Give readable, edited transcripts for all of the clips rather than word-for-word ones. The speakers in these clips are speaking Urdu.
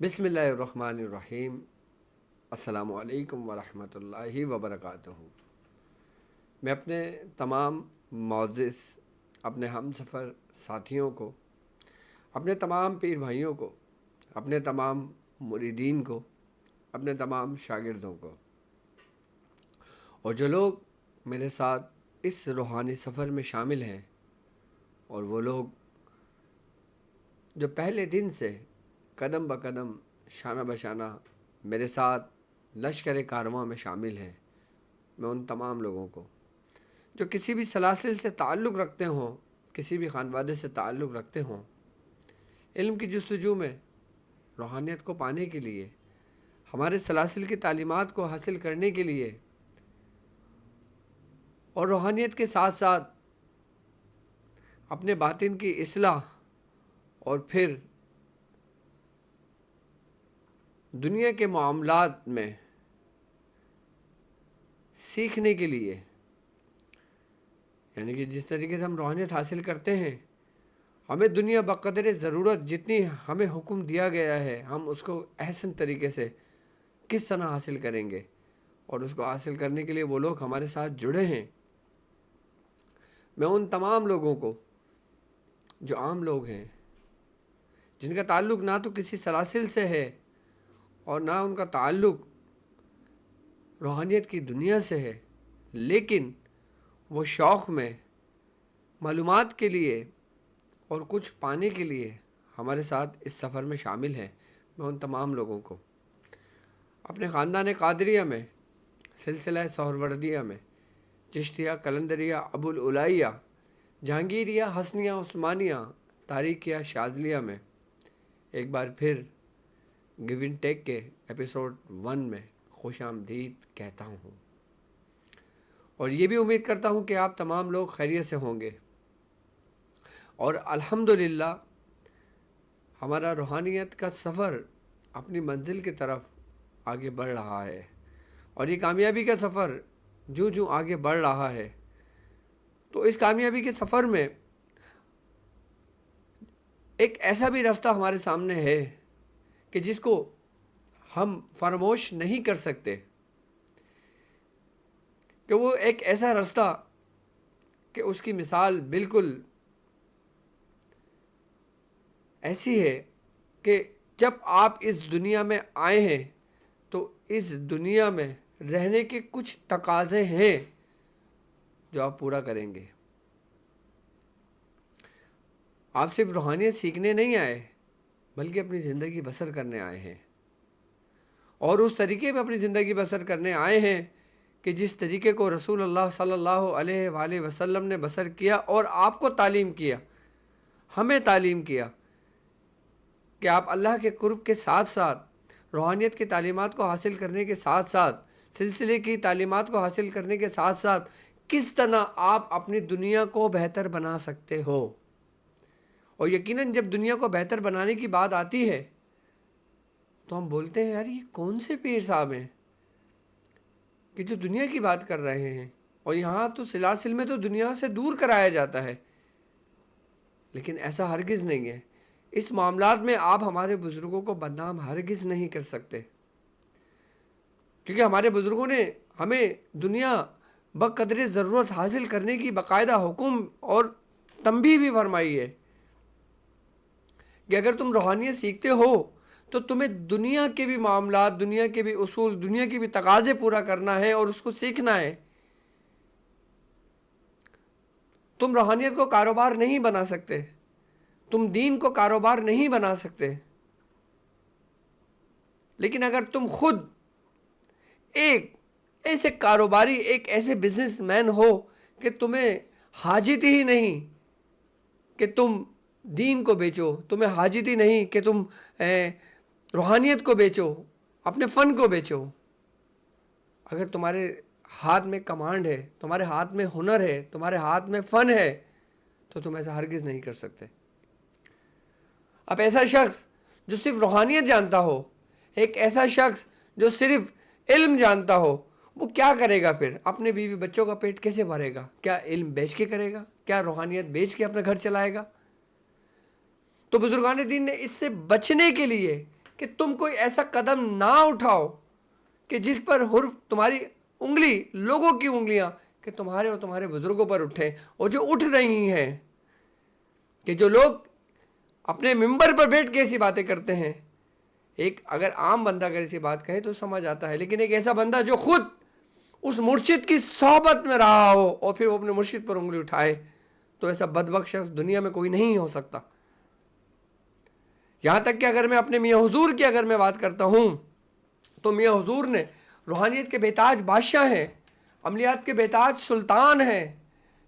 بسم اللہ الرحمن الرحیم۔ السلام علیکم ورحمۃ اللہ وبرکاتہ۔ میں اپنے تمام معزز اپنے ہم سفر ساتھیوں کو، اپنے تمام پیر بھائیوں کو، اپنے تمام مریدین کو، اپنے تمام شاگردوں کو، اور جو لوگ میرے ساتھ اس روحانی سفر میں شامل ہیں، اور وہ لوگ جو پہلے دن سے قدم بقدم شانہ بشانہ میرے ساتھ لشکر کارواں میں شامل ہیں، میں ان تمام لوگوں کو جو کسی بھی سلاسل سے تعلق رکھتے ہوں، کسی بھی خانوادے سے تعلق رکھتے ہوں، علم کی جستجو میں روحانیت کو پانے کے لیے، ہمارے سلاسل کی تعلیمات کو حاصل کرنے کے لیے، اور روحانیت کے ساتھ ساتھ اپنے باطن کی اصلاح اور پھر دنیا کے معاملات میں سیکھنے کے لیے، یعنی کہ جس طریقے سے ہم روحانیت حاصل کرتے ہیں، ہمیں دنیا بقدر ضرورت جتنی ہمیں حکم دیا گیا ہے، ہم اس کو احسن طریقے سے کس طرح حاصل کریں گے، اور اس کو حاصل کرنے کے لیے وہ لوگ ہمارے ساتھ جڑے ہیں۔ میں ان تمام لوگوں کو جو عام لوگ ہیں، جن کا تعلق نہ تو کسی سلاسل سے ہے اور نہ ان کا تعلق روحانیت کی دنیا سے ہے، لیکن وہ شوق میں معلومات کے لیے اور کچھ پانے کے لیے ہمارے ساتھ اس سفر میں شامل ہیں، میں ان تمام لوگوں کو اپنے خاندان قادریہ میں، سلسلہ سہروردیہ میں، چشتیہ، قلندریہ، ابوالعلائیہ، جہانگیریہ، حسنیہ، عثمانیہ، تاریخیہ، شاذلیہ میں ایک بار پھر گیو اینڈ ٹیک کے ایپیسوڈ 1 میں خوش آمدید کہتا ہوں، اور یہ بھی امید کرتا ہوں کہ آپ تمام لوگ خیریت سے ہوں گے، اور الحمدللہ ہمارا روحانیت کا سفر اپنی منزل کی طرف آگے بڑھ رہا ہے، اور یہ کامیابی کا سفر جو آگے بڑھ رہا ہے، تو اس کامیابی کے سفر میں ایک ایسا بھی راستہ ہمارے سامنے ہے کہ جس کو ہم فراموش نہیں کر سکتے، کہ وہ ایک ایسا راستہ کہ اس کی مثال بالکل ایسی ہے کہ جب آپ اس دنیا میں آئے ہیں تو اس دنیا میں رہنے کے کچھ تقاضے ہیں جو آپ پورا کریں گے۔ آپ صرف روحانیت سیکھنے نہیں آئے، بلکہ اپنی زندگی بسر کرنے آئے ہیں، اور اس طریقے میں اپنی زندگی بسر کرنے آئے ہیں کہ جس طریقے کو رسول اللہ صلی اللہ علیہ وآلہ وسلم نے بسر کیا اور آپ کو تعلیم کیا، ہمیں تعلیم کیا کہ آپ اللہ کے قرب کے ساتھ ساتھ روحانیت کی تعلیمات کو حاصل کرنے کے ساتھ ساتھ، سلسلے کی تعلیمات کو حاصل کرنے کے ساتھ ساتھ کس طرح آپ اپنی دنیا کو بہتر بنا سکتے ہو۔ اور یقیناً جب دنیا کو بہتر بنانے کی بات آتی ہے تو ہم بولتے ہیں یار یہ کون سے پیر صاحب ہیں کہ جو دنیا کی بات کر رہے ہیں، اور یہاں تو سلاسل میں تو دنیا سے دور کرایا جاتا ہے، لیکن ایسا ہرگز نہیں ہے۔ اس معاملات میں آپ ہمارے بزرگوں کو بدنام ہرگز نہیں کر سکتے، کیونکہ ہمارے بزرگوں نے ہمیں دنیا بقدر ضرورت حاصل کرنے کی باقاعدہ حکم اور تنبیہ بھی فرمائی ہے کہ اگر تم روحانیت سیکھتے ہو تو تمہیں دنیا کے بھی معاملات، دنیا کے بھی اصول، دنیا کے بھی تقاضے پورا کرنا ہے اور اس کو سیکھنا ہے۔ تم روحانیت کو کاروبار نہیں بنا سکتے، تم دین کو کاروبار نہیں بنا سکتے، لیکن اگر تم خود ایک ایسے کاروباری، ایک ایسے بزنس مین ہو کہ تمہیں حاجت ہی نہیں کہ تم دین کو بیچو، تمہیں حاجت ہی نہیں کہ تم روحانیت کو بیچو، اپنے فن کو بیچو، اگر تمہارے ہاتھ میں کمانڈ ہے، تمہارے ہاتھ میں ہنر ہے، تمہارے ہاتھ میں فن ہے، تو تم ایسا ہرگز نہیں کر سکتے۔ اب ایسا شخص جو صرف روحانیت جانتا ہو، ایک ایسا شخص جو صرف علم جانتا ہو، وہ کیا کرے گا پھر؟ اپنے بیوی بچوں کا پیٹ کیسے بھرے گا؟ کیا علم بیچ کے کرے گا؟ کیا روحانیت بیچ کے اپنا گھر چلائے گا؟ تو بزرگان دین نے اس سے بچنے کے لیے کہ تم کوئی ایسا قدم نہ اٹھاؤ کہ جس پر حرف تمہاری انگلی، لوگوں کی انگلیاں کہ تمہارے اور تمہارے بزرگوں پر اٹھیں، اور جو اٹھ رہی ہیں، کہ جو لوگ اپنے ممبر پر بیٹھ کے ایسی باتیں کرتے ہیں. ایک اگر عام بندہ اگر ایسی بات کہے تو سمجھ آتا ہے، لیکن ایک ایسا بندہ جو خود اس مرشد کی صحبت میں رہا ہو اور پھر وہ اپنے مرشد پر انگلی اٹھائے، تو ایسا بدبخت شخص دنیا میں کوئی نہیں ہو سکتا. یہاں تک کہ اگر میں اپنے میاں حضور کی اگر میں بات کرتا ہوں تو میاں حضور نے روحانیت کے بیتاج بادشاہ ہیں، عملیات کے بیتاج سلطان ہیں،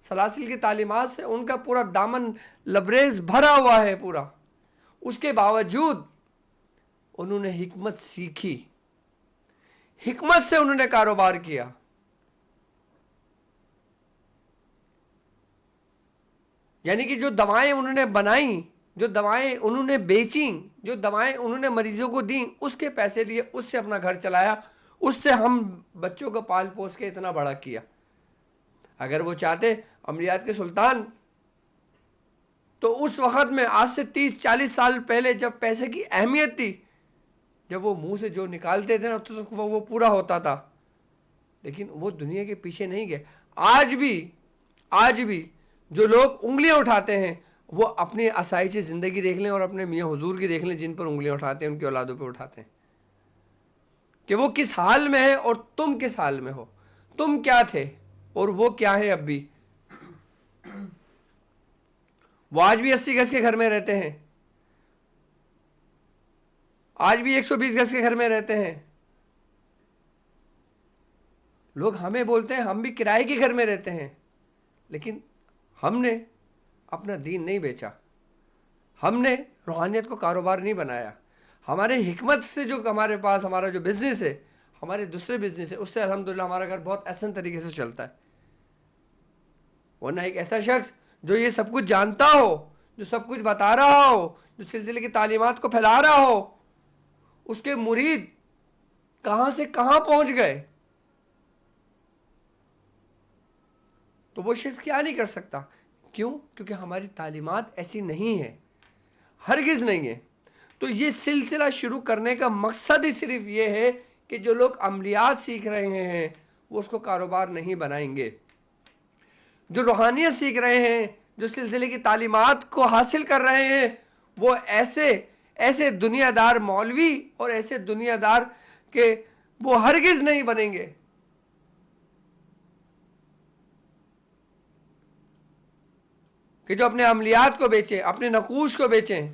سلاسل کی تعلیمات سے ان کا پورا دامن لبریز بھرا ہوا ہے پورا. اس کے باوجود انہوں نے حکمت سیکھی، حکمت سے انہوں نے کاروبار کیا. یعنی کہ جو دوائیں انہوں نے بنائیں، جو دوائیں انہوں نے بیچیں، جو دوائیں انہوں نے مریضوں کو دیں، اس کے پیسے لیے، اس سے اپنا گھر چلایا، اس سے ہم بچوں کو پال پوس کے اتنا بڑا کیا. اگر وہ چاہتے عملیات کے سلطان، تو اس وقت میں آج سے 30-40 سال پہلے جب پیسے کی اہمیت تھی، جب وہ منہ سے جو نکالتے تھے نا تو وہ پورا ہوتا تھا. لیکن وہ دنیا کے پیچھے نہیں گئے. آج بھی جو لوگ انگلیاں اٹھاتے ہیں وہ اپنی آسائش زندگی دیکھ لیں اور اپنے میاں حضور کی دیکھ لیں، جن پر انگلیاں اٹھاتے ہیں ان کی اولادوں پہ اٹھاتے ہیں، کہ وہ کس حال میں ہے اور تم کس حال میں ہو. تم کیا تھے اور وہ کیا ہے اب بھی. وہ آج بھی 80 گز کے گھر میں رہتے ہیں، آج بھی 120 گز کے گھر میں رہتے ہیں. لوگ ہمیں بولتے ہیں ہم بھی کرائے کے گھر میں رہتے ہیں، لیکن ہم نے اپنا دین نہیں بیچا، ہم نے روحانیت کو کاروبار نہیں بنایا. ہمارے حکمت سے جو ہمارے پاس ہمارا جو بزنس ہے، ہمارے دوسرے بزنس ہے، اس سے الحمدللہ ہمارا گھر بہت احسن طریقے سے چلتا ہے. ورنہ ایک ایسا شخص جو یہ سب کچھ جانتا ہو، جو سب کچھ بتا رہا ہو، جو سلسلے کی تعلیمات کو پھیلا رہا ہو، اس کے مرید کہاں سے کہاں پہنچ گئے، تو وہ شخص کیا نہیں کر سکتا. کیوں؟ کیونکہ ہماری تعلیمات ایسی نہیں ہیں، ہرگز نہیں ہے. تو یہ سلسلہ شروع کرنے کا مقصد ہی صرف یہ ہے کہ جو لوگ عملیات سیکھ رہے ہیں وہ اس کو کاروبار نہیں بنائیں گے. جو روحانیت سیکھ رہے ہیں، جو سلسلے کی تعلیمات کو حاصل کر رہے ہیں، وہ ایسے دنیا دار مولوی اور ایسے دنیا دار کہ وہ ہرگز نہیں بنیں گے. کہ جو اپنے عملیات کو بیچیں، اپنے نقوش کو بیچیں،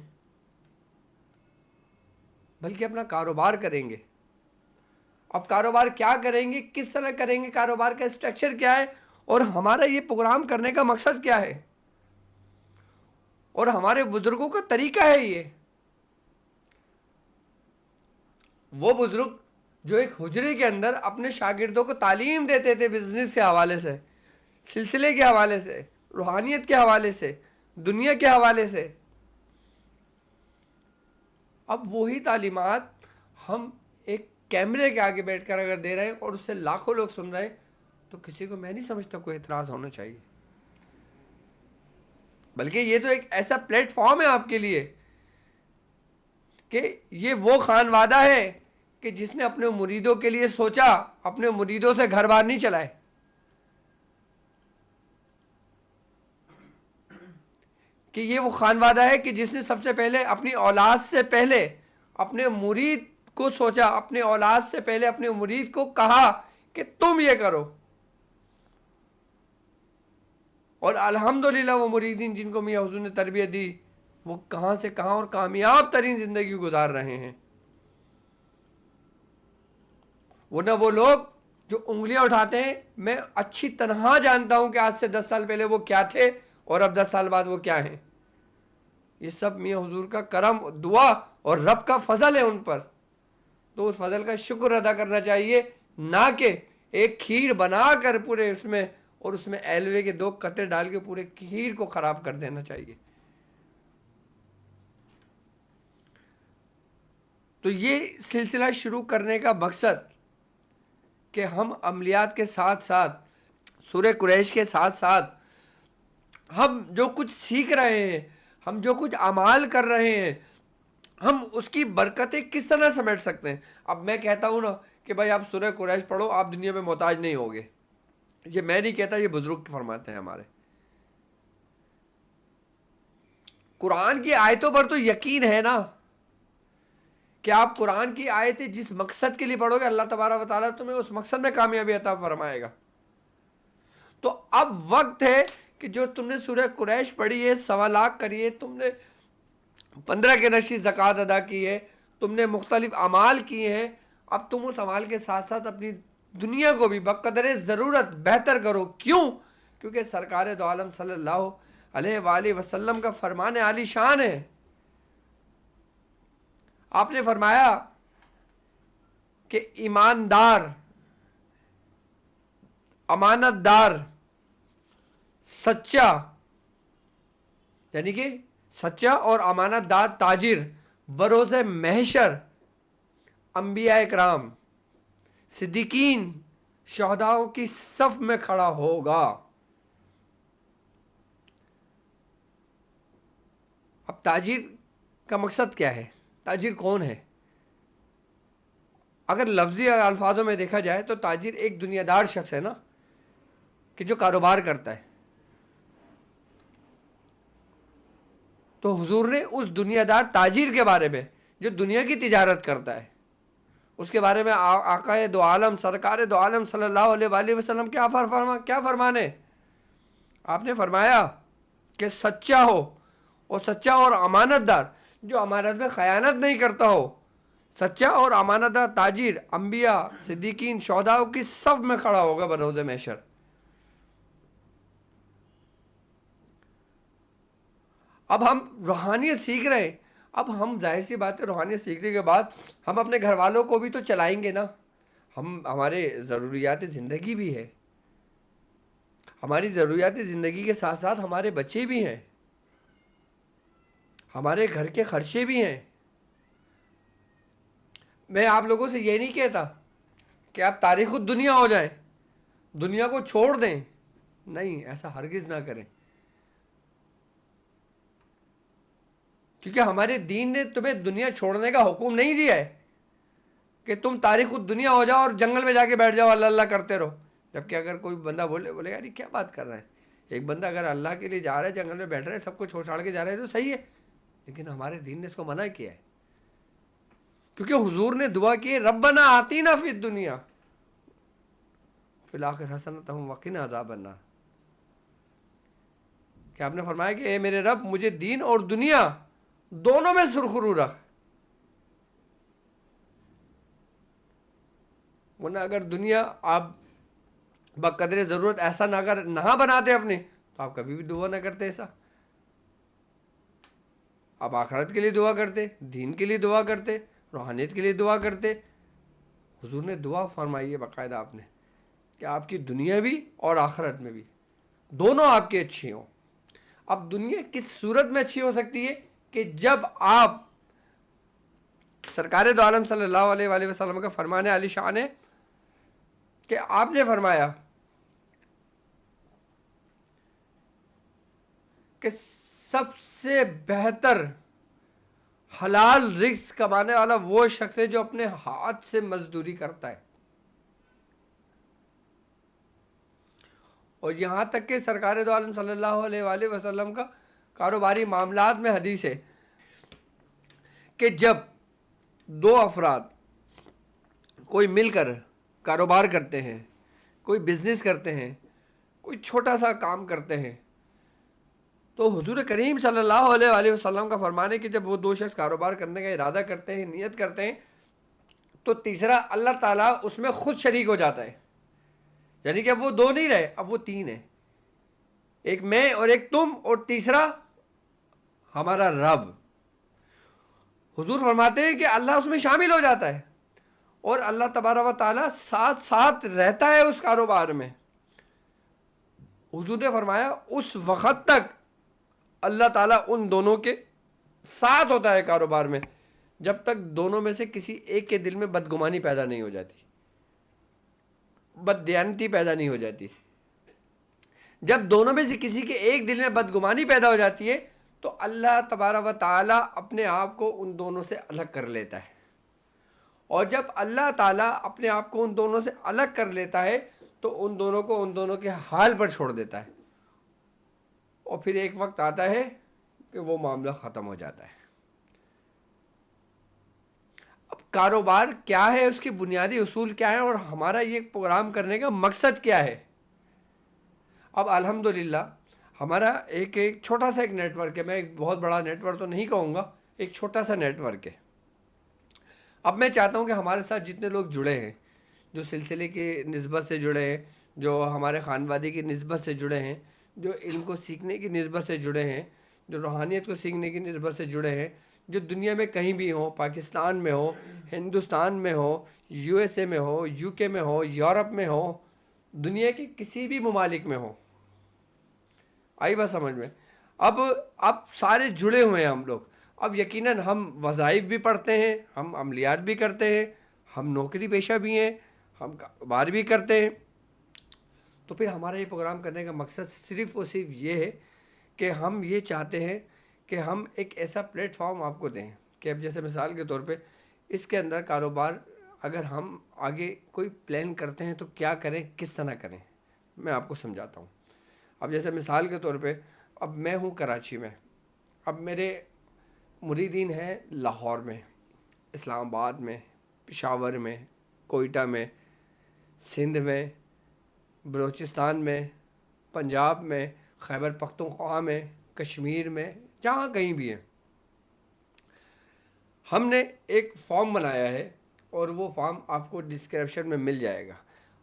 بلکہ اپنا کاروبار کریں گے. اب کاروبار کیا کریں گے، کس طرح کریں گے، کاروبار کا اسٹرکچر کیا ہے، اور ہمارا یہ پروگرام کرنے کا مقصد کیا ہے، اور ہمارے بزرگوں کا طریقہ ہے. یہ وہ بزرگ جو ایک حجرے کے اندر اپنے شاگردوں کو تعلیم دیتے تھے، بزنس کے حوالے سے، سلسلے کے حوالے سے، روحانیت کے حوالے سے، دنیا کے حوالے سے. اب وہی تعلیمات ہم ایک کیمرے کے آگے بیٹھ کر اگر دے رہے ہیں اور اس سے لاکھوں لوگ سن رہے ہیں، تو کسی کو میں نہیں سمجھتا کوئی اعتراض ہونا چاہیے. بلکہ یہ تو ایک ایسا پلیٹ فارم ہے آپ کے لیے کہ یہ وہ خانوادہ ہے کہ جس نے اپنے مریدوں کے لیے سوچا، اپنے مریدوں سے گھر بار نہیں چلائے. کہ یہ وہ خانوادہ ہے کہ جس نے سب سے پہلے اپنی اولاد سے پہلے اپنے مرید کو سوچا، اپنے اولاد سے پہلے اپنے مرید کو کہا کہ تم یہ کرو. اور الحمدللہ وہ مریدین جن کو میاں حضور نے تربیت دی، وہ کہاں سے کہاں اور کامیاب ترین زندگی گزار رہے ہیں. ورنہ وہ لوگ جو انگلیاں اٹھاتے ہیں، میں اچھی طرح جانتا ہوں کہ آج سے 10 سال پہلے وہ کیا تھے اور اب 10 سال بعد وہ کیا ہیں. یہ سب میاں حضور کا کرم، دعا اور رب کا فضل ہے ان پر. تو اس فضل کا شکر ادا کرنا چاہیے، نہ کہ ایک کھیر بنا کر پورے اس میں، اور اس میں ایلوے کے 2 قطرے ڈال کے پورے کھیر کو خراب کر دینا چاہیے. تو یہ سلسلہ شروع کرنے کا مقصد کہ ہم عملیات کے ساتھ ساتھ، سورہ قریش کے ساتھ ساتھ، ہم جو کچھ سیکھ رہے ہیں، ہم جو کچھ اعمال کر رہے ہیں، ہم اس کی برکتیں کس طرح سمیٹ سکتے ہیں؟ اب میں کہتا ہوں نا کہ بھائی آپ سورہ قریش پڑھو، آپ دنیا میں محتاج نہیں ہوگے، یہ میں نہیں کہتا، یہ بزرگ فرماتے ہیں ہمارے۔ قرآن کی آیتوں پر تو یقین ہے نا کہ آپ قرآن کی آیتیں جس مقصد کے لیے پڑھو گے اللہ تبارک و تعالیٰ تمہیں اس مقصد میں کامیابی عطا فرمائے گا۔ تو اب وقت ہے کہ جو تم نے سورہ قریش پڑھی ہے، 1.25 کری ہے، تم نے 15 کے نشی زکوٰۃ ادا کی ہے، تم نے مختلف اعمال کیے ہیں، اب تم اس اعمال کے ساتھ ساتھ اپنی دنیا کو بھی بقدر ضرورت بہتر کرو۔ کیوں؟ کیونکہ سرکار دو عالم صلی اللہ علیہ وآلہ وسلم کا فرمان عالی شان ہے۔ آپ نے فرمایا کہ ایماندار، امانت دار، سچا، یعنی کہ سچا اور امانت دار تاجر بروز محشر انبیاء اکرام، صدیقین، شہداؤں کی صف میں کھڑا ہوگا۔ اب تاجر کا مقصد کیا ہے؟ تاجر کون ہے؟ اگر لفظی الفاظوں میں دیکھا جائے تو تاجر ایک دنیا دار شخص ہے نا، کہ جو کاروبار کرتا ہے۔ تو حضور نے اس دنیا دار تاجر کے بارے میں جو دنیا کی تجارت کرتا ہے اس کے بارے میں آقا دو عالم سرکار دو عالم صلی اللہ علیہ وآلہ وسلم کیا فرمانے؟ آپ نے فرمایا کہ سچا ہو، اور سچا اور امانت دار جو امانت میں خیانت نہیں کرتا ہو، سچا اور امانت دار تاجر انبیاء، صدیقین، شہداء کی صف میں کھڑا ہوگا بروز محشر۔ اب ہم روحانیت سیکھ رہے ہیں، اب ہم ظاہر سی بات ہے روحانیت سیکھنے کے بعد ہم اپنے گھر والوں کو بھی تو چلائیں گے نا۔ ہمارے ضروریات زندگی بھی ہے، ہماری ضروریات زندگی کے ساتھ ساتھ ہمارے بچے بھی ہیں، ہمارے گھر کے خرچے بھی ہیں۔ میں آپ لوگوں سے یہ نہیں کہتا کہ آپ تاریخ الدنیا ہو جائیں، دنیا کو چھوڑ دیں، نہیں، ایسا ہرگز نہ کریں، کیونکہ ہمارے دین نے تمہیں دنیا چھوڑنے کا حکم نہیں دیا ہے کہ تم تاریخ الدنیا ہو جاؤ اور جنگل میں جا کے بیٹھ جاؤ، اللہ اللہ کرتے رہو۔ جبکہ اگر کوئی بندہ بولے یار یہ کیا بات کر رہا ہے، ایک بندہ اگر اللہ کے لیے جا رہا ہے، جنگل میں بیٹھ رہا ہے، سب کو چھوڑ چھاڑ کے جا رہا ہے تو صحیح ہے، لیکن ہمارے دین نے اس کو منع کیا ہے، کیونکہ حضور نے دعا کی ربنا آتینا فی الدنیا فی الآخرۃ حسنۃ وقنا عذاب النار، کہ آپ نے فرمایا کہ اے میرے رب مجھے دین اور دنیا دونوں میں سرخرو رکھ، ورنہ اگر دنیا آپ بقدر ضرورت ایسا نہ بناتے اپنے تو آپ کبھی بھی دعا نہ کرتے ایسا، آپ آخرت کے لیے دعا کرتے، دین کے لیے دعا کرتے، روحانیت کے لیے دعا کرتے۔ حضور نے دعا فرمائی ہے باقاعدہ آپ نے کہ آپ کی دنیا بھی اور آخرت میں بھی دونوں آپ کی اچھی ہوں۔ اب دنیا کس صورت میں اچھی ہو سکتی ہے؟ کہ جب آپ سرکار دو عالم صلی اللہ علیہ وآلہ وسلم کا فرمان عالی شان ہے کہ آپ نے فرمایا کہ سب سے بہتر حلال رزق کمانے والا وہ شخص ہے جو اپنے ہاتھ سے مزدوری کرتا ہے، اور یہاں تک کہ سرکار دو عالم صلی اللہ علیہ وآلہ وسلم کا کاروباری معاملات میں حدیث ہے کہ جب دو افراد کوئی مل کر کاروبار کرتے ہیں، کوئی بزنس کرتے ہیں، کوئی چھوٹا سا کام کرتے ہیں، تو حضور کریم صلی اللہ علیہ وآلہ وسلم کا فرمان ہے کہ جب وہ دو شخص کاروبار کرنے کا ارادہ کرتے ہیں، نیت کرتے ہیں، تو تیسرا اللہ تعالیٰ اس میں خود شریک ہو جاتا ہے، یعنی کہ اب وہ دو نہیں رہے، اب وہ تین ہیں، ایک میں اور ایک تم اور تیسرا ہمارا رب۔ حضور فرماتے ہیں کہ اللہ اس میں شامل ہو جاتا ہے اور اللہ تبارک و تعالیٰ ساتھ ساتھ رہتا ہے اس کاروبار میں۔ حضور نے فرمایا اس وقت تک اللہ تعالیٰ ان دونوں کے ساتھ ہوتا ہے کاروبار میں جب تک دونوں میں سے کسی ایک کے دل میں بدگمانی پیدا نہیں ہو جاتی، بددیانتی پیدا نہیں ہو جاتی۔ جب دونوں میں سے کسی کے ایک دل میں بدگمانی پیدا ہو جاتی ہے تو اللہ تبارک و تعالیٰ اپنے آپ کو ان دونوں سے الگ کر لیتا ہے، اور جب اللہ تعالیٰ اپنے آپ کو ان دونوں سے الگ کر لیتا ہے تو ان دونوں کو ان دونوں کے حال پر چھوڑ دیتا ہے، اور پھر ایک وقت آتا ہے کہ وہ معاملہ ختم ہو جاتا ہے۔ اب کاروبار کیا ہے، اس کی بنیادی اصول کیا ہے، اور ہمارا یہ پروگرام کرنے کا مقصد کیا ہے؟ اب الحمدللہ ہمارا ایک چھوٹا سا ایک نیٹ ورک ہے، میں ایک بہت بڑا نیٹ ورک تو نہیں کہوں گا، ایک چھوٹا سا نیٹ ورک ہے۔ اب میں چاہتا ہوں کہ ہمارے ساتھ جتنے لوگ جڑے ہیں، جو سلسلے کی نسبت سے جڑے ہیں، جو ہمارے خانوادی کی نسبت سے جڑے ہیں، جو علم کو سیکھنے کی نسبت سے جڑے ہیں، جو روحانیت کو سیکھنے کی نسبت سے جڑے ہیں، جو دنیا میں کہیں بھی ہوں، پاکستان میں ہو، ہندوستان میں ہو، یو ایس اے میں ہو، یو کے میں ہو، یورپ میں ہو، دنیا کے کسی بھی ممالک میں ہو، آئی بات سمجھ میں؟ اب سارے جڑے ہوئے ہیں ہم لوگ۔ اب یقیناً ہم وظائف بھی پڑھتے ہیں، ہم عملیات بھی کرتے ہیں، ہم نوکری پیشہ بھی ہیں، ہم کاروبار بھی کرتے ہیں۔ تو پھر ہمارا یہ پروگرام کرنے کا مقصد صرف اور صرف یہ ہے کہ ہم یہ چاہتے ہیں کہ ہم ایک ایسا پلیٹ فارم آپ کو دیں کہ اب جیسے مثال کے طور پہ اس کے اندر کاروبار اگر ہم آگے کوئی پلان کرتے ہیں تو کیا کریں، کس طرح کریں، میں آپ کو سمجھاتا ہوں۔ اب جیسے مثال کے طور پہ اب میں ہوں کراچی میں، اب میرے مریدین ہیں لاہور میں، اسلام آباد میں، پشاور میں، کوئٹہ میں، سندھ میں، بلوچستان میں، پنجاب میں، خیبر پختونخوا میں، کشمیر میں، جہاں کہیں بھی ہیں۔ ہم نے ایک فارم بنایا ہے، اور وہ فارم آپ کو ڈسکرپشن میں مل جائے گا۔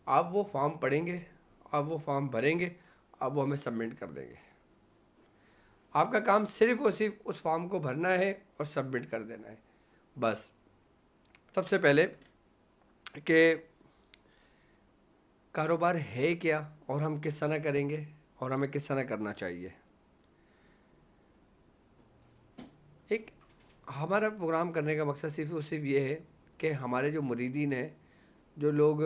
آپ وہ فارم پڑھیں گے، آپ وہ فارم بھریں گے، آپ وہ ہمیں سبمٹ کر دیں گے۔ آپ کا کام صرف اور صرف اس فارم کو بھرنا ہے اور سبمٹ کر دینا ہے، بس۔ سب سے پہلے کہ کاروبار ہے کیا، اور ہم کس طرح کریں گے، اور ہمیں کس طرح کرنا چاہیے۔ ایک ہمارا پروگرام کرنے کا مقصد صرف اور صرف یہ ہے کہ ہمارے جو مریدین ہیں، جو لوگ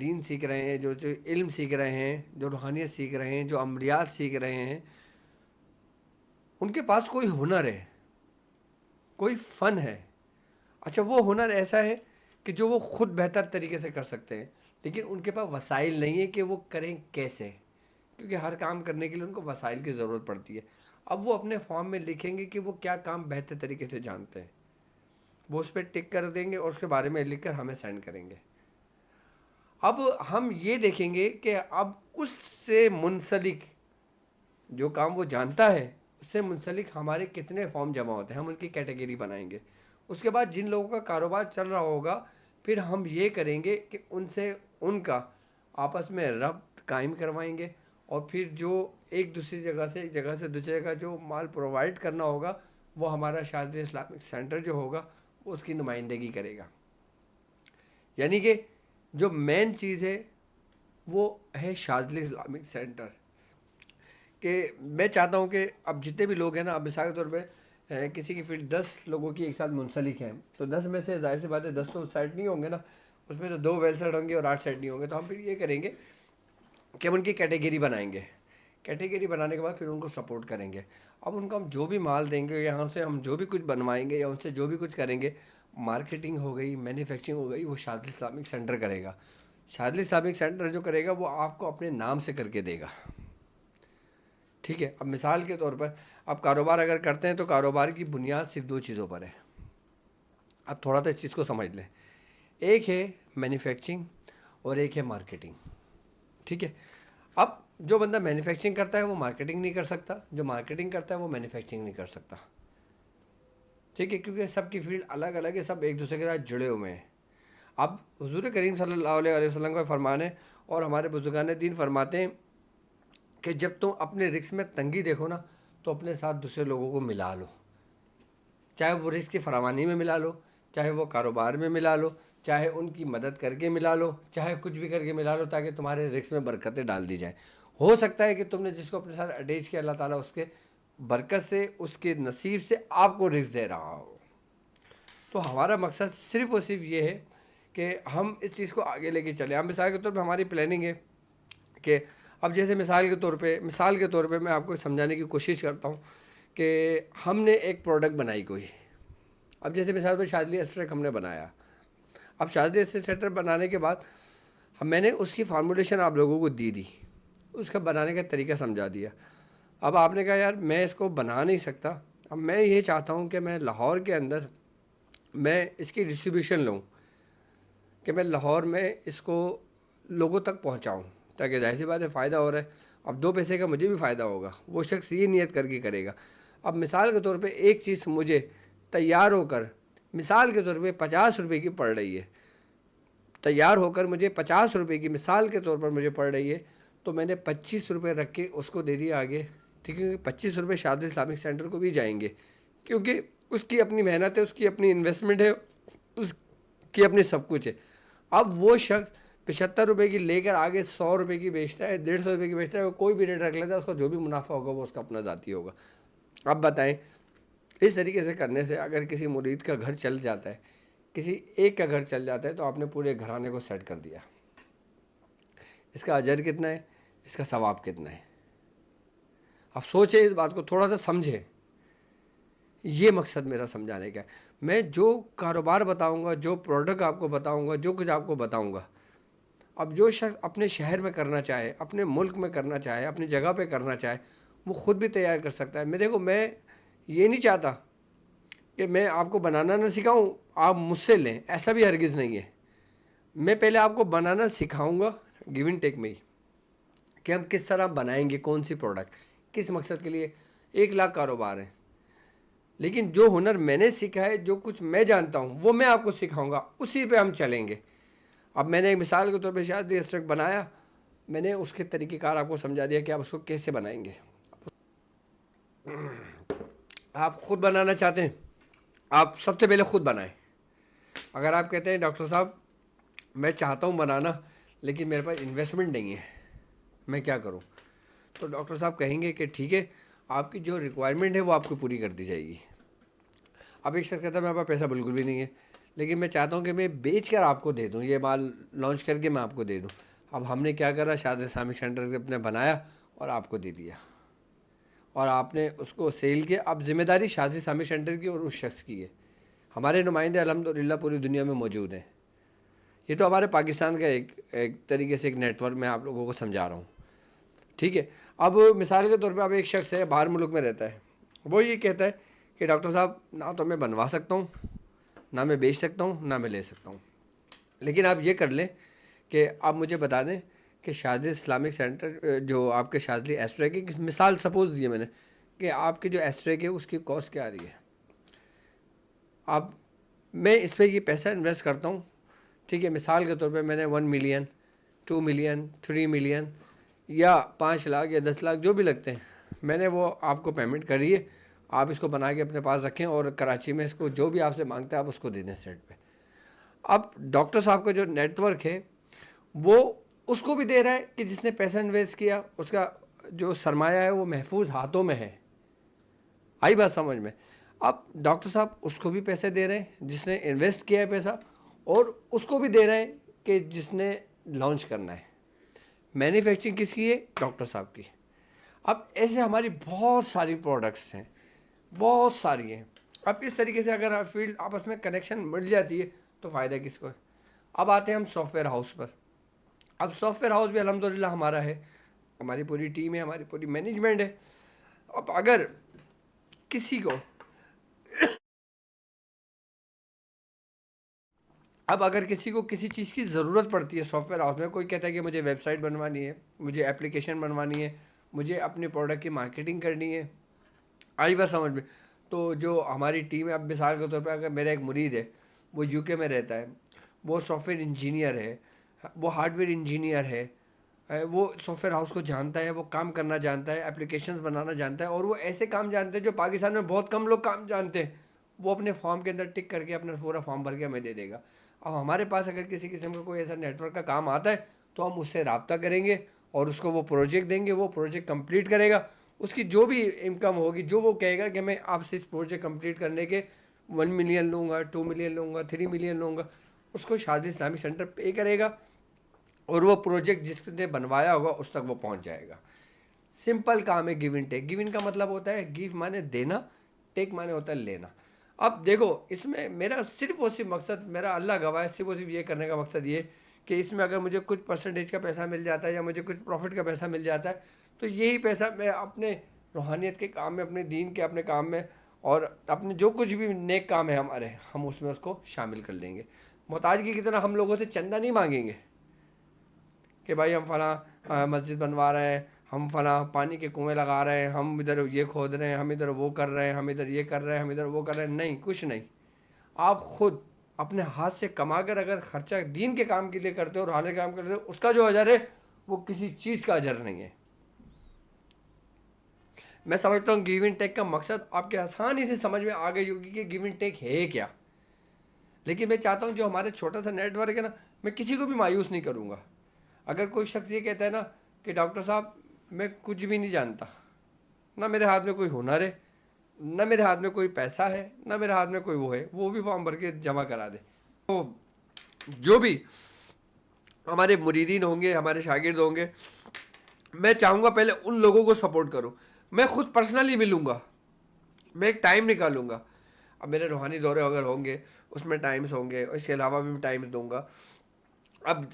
دین سیکھ رہے ہیں، جو علم سیکھ رہے ہیں، جو روحانیت سیکھ رہے ہیں، جو عملیات سیکھ رہے ہیں، ان کے پاس کوئی ہنر ہے، کوئی فن ہے۔ اچھا، وہ ہنر ایسا ہے کہ جو وہ خود بہتر طریقے سے کر سکتے ہیں، لیکن ان کے پاس وسائل نہیں ہے کہ وہ کریں کیسے، کیونکہ ہر کام کرنے کے لیے ان کو وسائل کی ضرورت پڑتی ہے۔ اب وہ اپنے فارم میں لکھیں گے کہ وہ کیا کام بہتر طریقے سے جانتے ہیں، وہ اس پہ ٹک کر دیں گے اور اس کے بارے میں لکھ کر ہمیں سینڈ کریں گے۔ اب ہم یہ دیکھیں گے کہ اب اس سے منسلک جو کام وہ جانتا ہے، اس سے منسلک ہمارے کتنے فارم جمع ہوتے ہیں، ہم ان کی کیٹیگری بنائیں گے۔ اس کے بعد جن لوگوں کا کاروبار چل رہا ہوگا، پھر ہم یہ کریں گے کہ ان سے ان کا آپس میں ربط قائم کروائیں گے، اور پھر جو ایک دوسری جگہ سے دوسری جگہ جو مال پرووائڈ کرنا ہوگا، وہ ہمارا شاذلی اسلامک سینٹر جو ہوگا وہ اس کی نمائندگی کرے گا۔ یعنی کہ جو مین چیز ہے وہ ہے شاذلی اسلامک سینٹر۔ کہ میں چاہتا ہوں کہ اب جتنے بھی لوگ ہیں نا، اب مثال کے طور پہ کسی کی فیلڈ 10 لوگوں کی ایک ساتھ منسلک ہیں، تو 10 میں سے ظاہر سی بات ہے 10 تو سائٹ نہیں ہوں گے نا، اس میں تو 2 ویل سائٹ ہوں گے اور 8 سائٹ نہیں ہوں گے۔ تو ہم پھر یہ کریں گے کہ ہم ان کی کیٹیگری بنائیں گے، کیٹیگری بنانے کے بعد پھر ان کو سپورٹ کریں گے۔ اب ان کو ہم جو بھی مال دیں گے، یہاں سے ہم جو بھی کچھ بنوائیں گے یا ان سے جو بھی کچھ کریں گے، مارکیٹنگ ہو گئی، مینوفیکچرنگ ہو گئی، وہ شاذلی اسلامک سینٹر کرے گا۔ شاذلی اسلامک سینٹر جو کرے گا وہ آپ کو اپنے نام سے کر کے دے گا، ٹھیک ہے۔ اب مثال کے طور پر اب کاروبار اگر کرتے ہیں تو کاروبار کی بنیاد صرف 2 چیزوں پر ہے۔ اب تھوڑا سا اس چیز کو سمجھ لیں، ایک ہے مینوفیکچرنگ اور ایک ہے مارکیٹنگ، ٹھیک ہے۔ اب جو بندہ مینوفیکچرنگ کرتا ہے وہ مارکیٹنگ نہیں کر سکتا، جو مارکیٹنگ کرتا ہے وہ مینوفیکچرنگ نہیں کر سکتا، ٹھیک ہے، کیونکہ سب کی فیلڈ الگ الگ ہے، سب ایک دوسرے کے ساتھ جڑے ہوئے ہیں۔ اب حضور کریم صلی اللہ علیہ وسلم کا فرمان ہے، اور ہمارے بزرگان دین فرماتے ہیں کہ جب تم اپنے رزق میں تنگی دیکھو نا، تو اپنے ساتھ دوسرے لوگوں کو ملا لو، چاہے وہ رزق کی فراوانی میں ملا لو، چاہے وہ کاروبار میں ملا لو، چاہے ان کی مدد کر کے ملا لو، چاہے کچھ بھی کر کے ملا لو، تاکہ تمہارے رزق میں برکتیں ڈال دی جائیں۔ ہو سکتا ہے کہ تم نے جس کو اپنے ساتھ اٹیچ کیا، اللہ تعالیٰ اس کے برکت سے، اس کے نصیب سے آپ کو رزق دے رہا ہو۔ تو ہمارا مقصد صرف اور صرف یہ ہے کہ ہم اس چیز کو آگے لے کے چلیں۔ ہم مثال کے طور پہ ہماری پلاننگ ہے کہ اب جیسے مثال کے طور پہ میں آپ کو سمجھانے کی کوشش کرتا ہوں کہ ہم نے ایک پروڈکٹ بنائی کوئی. اب جیسے مثال پر شاذلی ایکسٹریکٹ ہم نے بنایا. اب شاذلی ایکسٹریکٹ بنانے کے بعد میں نے اس کی فارمولیشن آپ لوگوں کو دی, اس کا بنانے کا طریقہ سمجھا دیا. اب آپ نے کہا یار میں اس کو بنا نہیں سکتا, اب میں یہ چاہتا ہوں کہ میں لاہور کے اندر میں اس کی ڈسٹریبیوشن لوں, کہ میں لاہور میں اس کو لوگوں تک پہنچاؤں, تاکہ ظاہر سی بات ہے فائدہ ہو رہا ہے. اب 2 پیسے کا مجھے بھی فائدہ ہوگا, وہ شخص یہ نیت کر کے کرے گا. اب مثال کے طور پہ ایک چیز مجھے تیار ہو کر مثال کے طور پہ 50 روپے کی پڑ رہی ہے, تیار ہو کر مجھے 50 روپے کی مثال کے طور پر مجھے پڑ رہی ہے, تو میں نے 25 روپے رکھ کے اس کو دے دیا آگے. ٹھیک ہے, 25 روپے شاذلی اسلامک سینٹر کو بھی جائیں گے, کیونکہ اس کی اپنی محنت ہے, اس کی اپنی انویسٹمنٹ ہے, اس کی اپنی سب کچھ ہے. اب وہ شخص 75 روپے کی لے کر آگے 100 روپے کی بیچتا ہے, 150 روپے کی بیچتا ہے, وہ کوئی بھی ریٹ رکھ لیتا ہے, اس کا جو بھی منافع ہوگا وہ اس کا اپنا ذاتی ہوگا. اب بتائیں اس طریقے سے کرنے سے اگر کسی مرید کا گھر چل جاتا ہے, کسی ایک کا گھر چل جاتا ہے, تو آپ نے پورے گھرانے کو سیٹ کر دیا. اس کا اجر کتنا ہے, اس کا ثواب کتنا ہے؟ اب سوچیں اس بات کو, تھوڑا سا سمجھیں. یہ مقصد میرا سمجھانے کا ہے. میں جو کاروبار بتاؤں گا, جو پروڈکٹ آپ کو بتاؤں گا, جو کچھ آپ کو بتاؤں گا, اب جو شخص اپنے شہر میں کرنا چاہے, اپنے ملک میں کرنا چاہے, اپنی جگہ پہ کرنا چاہے, وہ خود بھی تیار کر سکتا ہے. میں یہ نہیں چاہتا کہ میں آپ کو بنانا نہ سکھاؤں, آپ مجھ سے لیں, ایسا بھی ہرگز نہیں ہے. میں پہلے آپ کو بنانا سکھاؤں گا گیو اینڈ ٹیک میں ہی, کہ ہم کس طرح بنائیں گے, کون سی پروڈکٹ, کس مقصد کے لیے. 1 لاکھ کاروبار ہے, لیکن جو ہنر میں نے سیکھا ہے, جو کچھ میں جانتا ہوں, وہ میں آپ کو سکھاؤں گا, اسی پہ ہم چلیں گے. اب میں نے ایک مثال کے طور پہ شاذلی ایکسٹریکٹ بنایا, میں نے اس کے طریقہ کار آپ کو سمجھا دیا کہ آپ اس کو کیسے بنائیں گے. آپ خود بنانا چاہتے ہیں, آپ سب سے پہلے خود بنائیں. اگر آپ کہتے ہیں ڈاکٹر صاحب میں چاہتا ہوں بنانا, لیکن میرے پاس انویسٹمنٹ نہیں ہے, میں کیا کروں, تو ڈاکٹر صاحب کہیں گے کہ ٹھیک ہے, آپ کی جو ریکوائرمنٹ ہے وہ آپ کو پوری کر دی جائے گی. اب ایک شخص کہتا ہے میرے پاس پیسہ بالکل بھی نہیں ہے, لیکن میں چاہتا ہوں کہ میں بیچ کر آپ کو دے دوں, یہ مال لانچ کر کے میں آپ کو دے دوں. اب ہم نے کیا کرا, شاذلی اسلامک سینٹر اپنے بنایا اور آپ کو دے دیا, اور آپ نے اس کو سیل کیا. اب ذمہ داری شاذلی اسلامک سینٹر کی اور اس شخص کی ہے. ہمارے نمائندے الحمدللہ پوری دنیا میں موجود ہیں. یہ تو ہمارے پاکستان کا ایک طریقے سے ایک نیٹ ورک میں آپ لوگوں کو سمجھا رہا ہوں. ٹھیک ہے, اب مثال کے طور پہ اب ایک شخص ہے باہر ملک میں رہتا ہے, وہ یہ کہتا ہے کہ ڈاکٹر صاحب نہ تو میں بنوا سکتا ہوں, نہ میں بیچ سکتا ہوں, نہ میں لے سکتا ہوں, لیکن آپ یہ کر لیں کہ آپ مجھے بتا دیں کہ شاذلی اسلامک سینٹر جو آپ کے شاذلی ایسٹریک کی مثال سپوز دی ہے میں نے, کہ آپ کی جو ایسٹریک ہے اس کی کاسٹ کیا آ رہی ہے. اب میں اس پہ یہ پیسہ انویسٹ کرتا ہوں, ٹھیک ہے, مثال کے طور پہ میں نے 1 ملین 2 ملین 3 ملین یا 5 لاکھ یا 10 لاکھ جو بھی لگتے ہیں, میں نے وہ آپ کو پیمنٹ کری ہے. آپ اس کو بنا کے اپنے پاس رکھیں, اور کراچی میں اس کو جو بھی آپ سے مانگتا ہے آپ اس کو دے دیں سیٹ پہ. اب ڈاکٹر صاحب کا جو نیٹ ورک ہے وہ اس کو بھی دے رہا ہے کہ جس نے پیسہ انویسٹ کیا, اس کا جو سرمایہ ہے وہ محفوظ ہاتھوں میں ہے. آئی بات سمجھ میں؟ اب ڈاکٹر صاحب اس کو بھی پیسے دے رہے ہیں جس نے انویسٹ کیا ہے پیسہ, اور اس کو بھی دے رہے ہیں کہ جس نے لانچ کرنا ہے. مینوفیکچرنگ کس کی ہے؟ ڈاکٹر صاحب کی. اب ایسے ہماری بہت ساری پروڈکٹس ہیں, بہت ساری ہیں. اب اس طریقے سے اگر فیلڈ آپس میں کنیکشن مل جاتی ہے تو فائدہ کس کو ہے. اب آتے ہیں ہم سافٹ ویئر ہاؤس پر. اب سافٹ ویئر ہاؤس بھی الحمدللہ ہمارا ہے, ہماری پوری ٹیم ہے, ہماری پوری مینجمنٹ ہے. اب اگر کسی کو کسی چیز کی ضرورت پڑتی ہے سافٹ ویئر ہاؤس میں, کوئی کہتا ہے کہ مجھے ویب سائٹ بنوانی ہے, مجھے اپلیکیشن بنوانی ہے, مجھے اپنے پروڈکٹ کی مارکیٹنگ کرنی ہے, آئی بات سمجھ میں, تو جو ہماری ٹیم ہے, اب مثال کے طور پہ اگر میرا ایک مرید ہے, وہ UK میں رہتا ہے, وہ سافٹ ویئر انجینئر ہے, وہ ہارڈ ویئر انجینئر ہے, وہ سافٹ ویئر ہاؤس کو جانتا ہے, وہ کام کرنا جانتا ہے, اپلیکیشنز بنانا جانتا ہے, اور وہ ایسے کام جانتے ہیں جو پاکستان میں بہت کم لوگ کام جانتے ہیں. وہ اپنے فارم کے اندر ٹک کر کے اپنا پورا فارم بھر کے ہمیں دے دے گا. اب ہمارے پاس اگر کسی قسم کا کوئی ایسا نیٹ ورک کا کام آتا ہے تو ہم اس سے رابطہ کریں گے اور اس کو وہ پروجیکٹ دیں گے, وہ پروجیکٹ کمپلیٹ کرے گا. اس کی جو بھی انکم ہوگی, جو وہ کہے گا کہ میں آپ سے اس پروجیکٹ کمپلیٹ کرنے کے 1 ملین لوں گا, 2 ملین لوں گا, 3 ملین لوں گا, اس کو شاذلی اسلامک سینٹر پے کرے گا, اور وہ پروجیکٹ جس نے بنوایا ہوگا اس تک وہ پہنچ جائے گا. سمپل کام ہے گیو اینڈ ٹیک. گیو ان کا مطلب ہوتا ہے گیو مانے دینا, ٹیک مانے ہوتا ہے لینا. اب دیکھو اس میں میرا صرف اور صرف مقصد, میرا اللہ گواہ ہے, صرف اور صرف یہ کرنے کا مقصد یہ کہ اس میں اگر مجھے کچھ پرسنٹیج کا پیسہ مل جاتا ہے یا مجھے کچھ پروفٹ کا پیسہ مل جاتا ہے تو یہی پیسہ میں اپنے روحانیت کے کام میں, اپنے دین کے اپنے کام میں, اور اپنے جو کچھ بھی نیک کام ہے ہمارے, ہم اس میں اس کو شامل کر لیں گے. محتاجگی کی طرح ہم لوگوں سے چندہ نہیں مانگیں گے کہ بھائی ہم فلاں مسجد بنوا رہے ہیں, ہم فلاں پانی کے کنویں لگا رہے ہیں, ہم ادھر یہ کھود رہے ہیں, ہم ادھر وہ کر رہے ہیں, ہم ادھر یہ کر رہے ہیں, ہم ادھر وہ کر رہے ہیں. نہیں, کچھ نہیں. آپ خود اپنے ہاتھ سے کما کر اگر خرچہ دین کے کام کے لیے کرتے ہو, روحانی کام کرتے ہو, اس کا جو اجر ہے وہ کسی چیز کا اجر نہیں ہے. میں سمجھتا ہوں گیو اینڈ ٹیک کا مقصد آپ کے آسانی سے سمجھ میں آ گئی ہوگی کہ گیو اینڈ ٹیک ہے کیا. لیکن میں چاہتا ہوں جو ہمارے چھوٹا سا نیٹ ورک ہے نا, میں کسی کو بھی مایوس نہیں کروں گا. اگر کوئی شخص یہ کہتا ہے نا کہ ڈاکٹر صاحب میں کچھ بھی نہیں جانتا, نہ میرے ہاتھ میں کوئی ہنر ہے, نہ میرے ہاتھ میں کوئی پیسہ ہے, نہ میرے ہاتھ میں کوئی وہ ہے, وہ بھی فارم بھر کے جمع کرا دے. تو جو بھی ہمارے مریدین ہوں گے, ہمارے شاگرد ہوں گے, میں چاہوں گا پہلے ان لوگوں کو سپورٹ کروں. میں خود پرسنلی ملوں گا, میں ایک ٹائم نکالوں گا. اب میرے روحانی دورے اگر ہوں گے اس میں ٹائمز ہوں گے, اس کے علاوہ بھی میں ٹائمز دوں گا. اب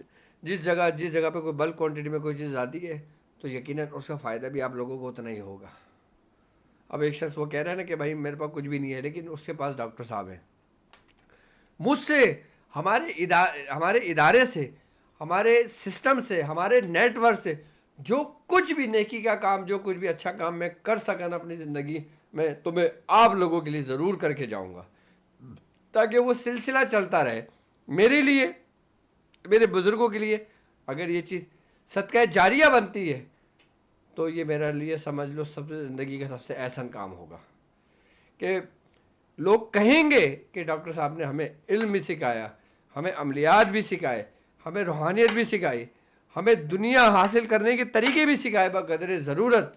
جس جگہ پہ کوئی بلک کوانٹٹی میں کوئی چیز آتی ہے تو یقیناً اس کا فائدہ بھی آپ لوگوں کو اتنا ہی ہوگا. اب ایک شخص وہ کہہ رہا ہے نا کہ بھائی میرے پاس کچھ بھی نہیں ہے, لیکن اس کے پاس ڈاکٹر صاحب ہیں. مجھ سے, ہمارے ادارے سے, ہمارے سسٹم سے, ہمارے نیٹ ورک سے جو کچھ بھی نیکی کا کام, جو کچھ بھی اچھا کام میں کر سکا نا اپنی زندگی میں, تو میں آپ لوگوں کے لیے ضرور کر کے جاؤں گا, تاکہ وہ سلسلہ چلتا رہے. میرے لیے, میرے بزرگوں کے لیے اگر یہ چیز صدقہ جاریہ بنتی ہے تو یہ میرے لیے سمجھ لو سب سے زندگی کا سب سے احسن کام ہوگا. کہ لوگ کہیں گے کہ ڈاکٹر صاحب نے ہمیں علم بھی سکھایا, ہمیں عملیات بھی سکھائے, ہمیں روحانیت بھی سکھائی, ہمیں دنیا حاصل کرنے کے طریقے بھی سکھائے بقدر ضرورت,